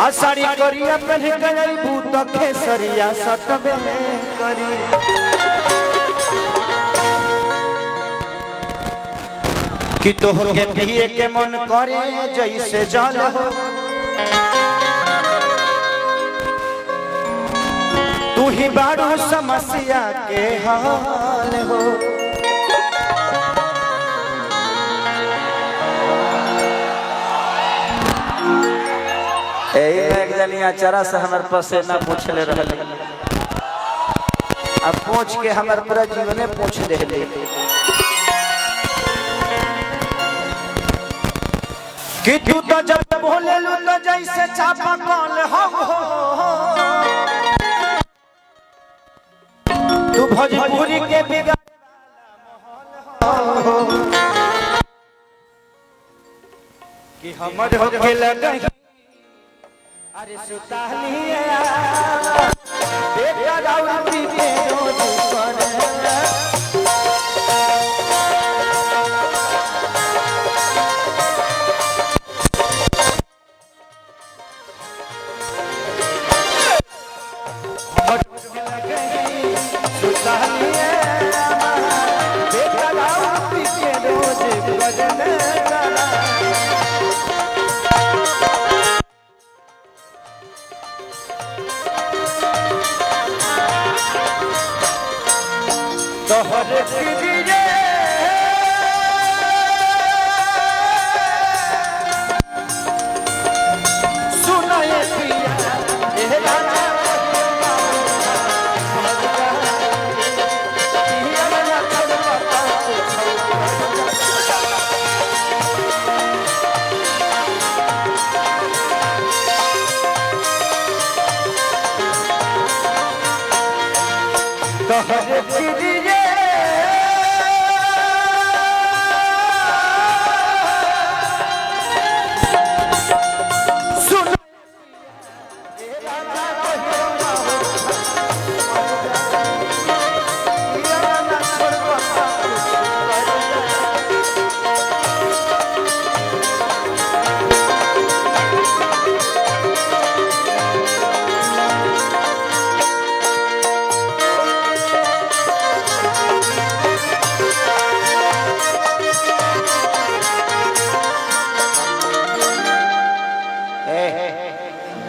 आषाढ़ी करिया पहन गई भूत खेसरिया सटबे करी कि तोहर के पिए के मन करे जैसे जल हो तू ही बारू समस्या के हाल हो एक जनिया चरा से हमारे पसेना पूछले रहले अब पूछ के हमारे पूरा जीवने पूछ ले कि तू तो जब बोले लू तो जैसे चापा कौन हो तू भोजपुरी के बिगाड़ कि हमर हो के लगे अरे सुतालिया बेटा राउती के रोज पर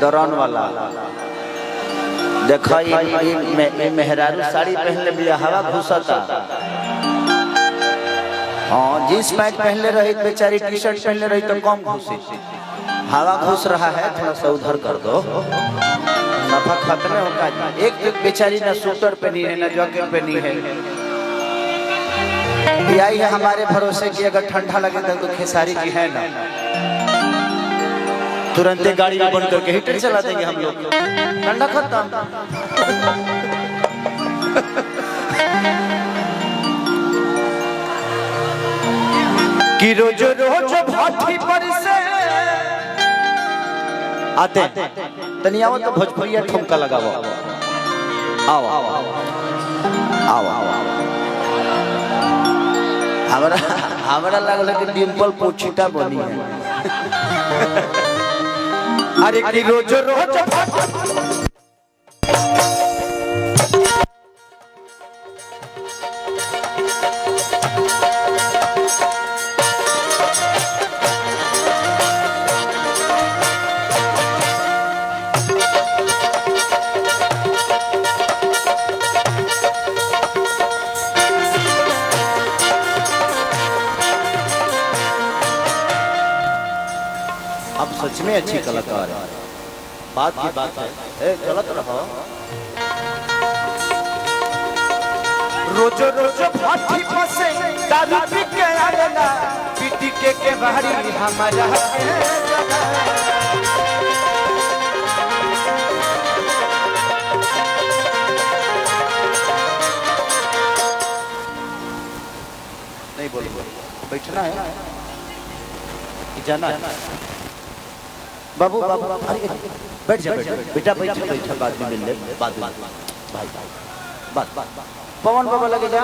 दौरान वाला देखा मेहरारू साड़ी पहनले बिया हवा घुसता हाँ जींस पैंट पहनले रही बेचारी टी शर्ट पहनले रही तो कम घुसी हवा घुस रहा है थोड़ा सा उधर कर दो सफा खत्म होगा एक बेचारी ना स्वेटर पहनी है ना जैकेट पहनी है यही है हमारे भरोसे की अगर ठंडा लगे तो खेसारी की है ना तुरंत गाड़ी में बंद करके हीटर चला देंगे हम लोग ठंडा खत्म कि रोज रोज भाटी पर से आते तनिया तो भोजपुरिया ठुमका लगाओ आओ आओ आओ हमारा लगल कि डिम्पल पोछिटा बनी है अरे कि रोज रोज सच में अच्छी कलाकार है बात की बात है गलत रहो रोज रोज भाटी फसे दारू पी के आना पीटी के बाहरी हमारा नहीं बोलो बैठना है जाना है बाबू बाबू अरे बैठ जा बेटा बैठा बाद में मिल ले बाद भाई बात पवन बाबा लगे जा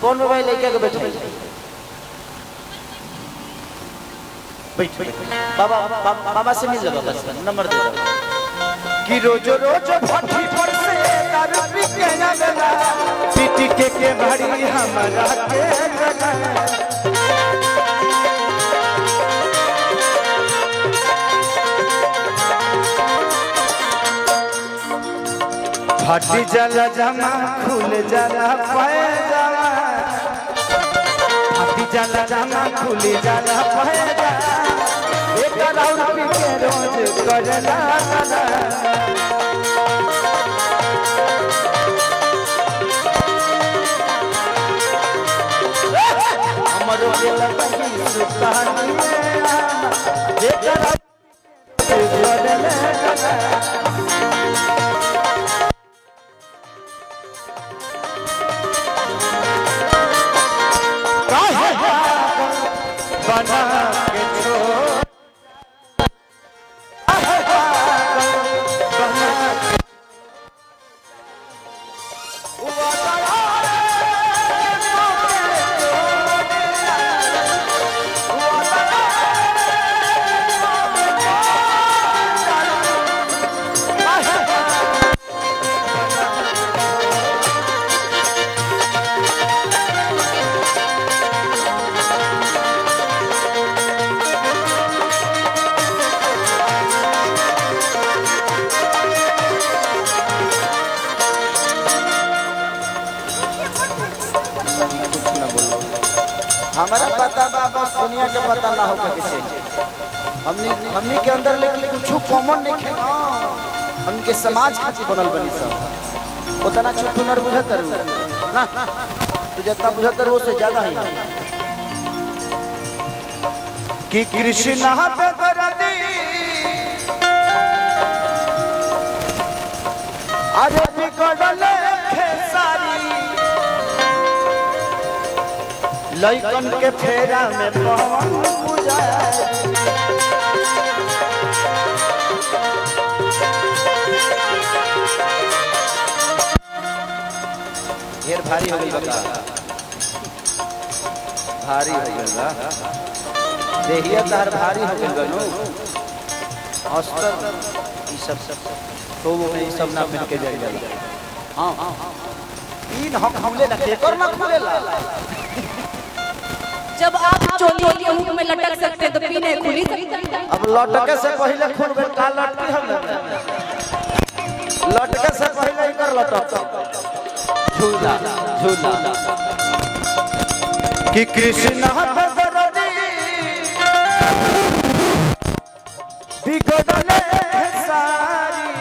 पवन बाबा लेके बैठे बैठ बाबा बाबा से मिल लो बस नंबर दे दो कि रोज रोज भट्टी पर से दारू पी के ना बेला पीटी के भाड़ी हमरा के गला फटी जला जमा खुल जला पैजामा फटी जला जमा खुल जला पैजामा एक राउंड पी के रोज करला कला हमरो दिल बनी सुल्तानी एक राउंड करला कला बना के छोड़ हमारा पता बाबा दुनिया के पता ना होगा किसी हमनी के अंदर लेकिन कुछ कॉमन नहीं है हमके समाज खातिर बनल बनी सब उतना छोटू नर बुझतर ना तू जितना बुझतर वो से ज्यादा ही कि कृष्ण पे दरदी अरे बिगड़ले खेसारी लइकन के फेरा में पवन पुजारी ढेर भारी हो गई बता भारी हो गईगा देहिया तार भारी हो गई बनो अस्तर ई सब तो वो में सब ना मिल के जाए हां तीन हक हमले ना केकर ना खुलेला जब आप चोली के हुक में लटक सकते तो पीने खुली अब लटके से पहले खून में का लटकी हम लटके से पहले ही कर लटक झूला झूला कि कृष्ण भगवती बिगड़ले सारी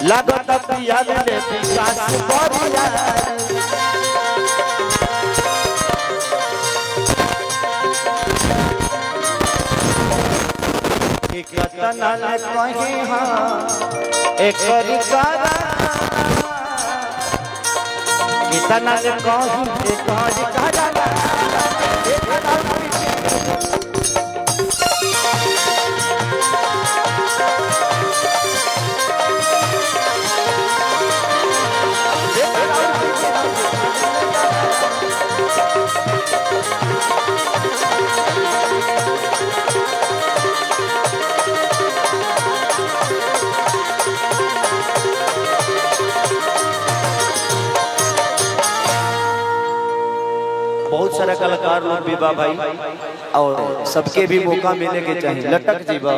लागत पिया ले विकास बढ़िया कतना ले कहीं हां एक रिकारा कितना ले कहीं एक रिकारा बहुत सारा कलाकार लोग भी बा भाई और सबके भी मौका मिले के चाहिए लटक जी बा।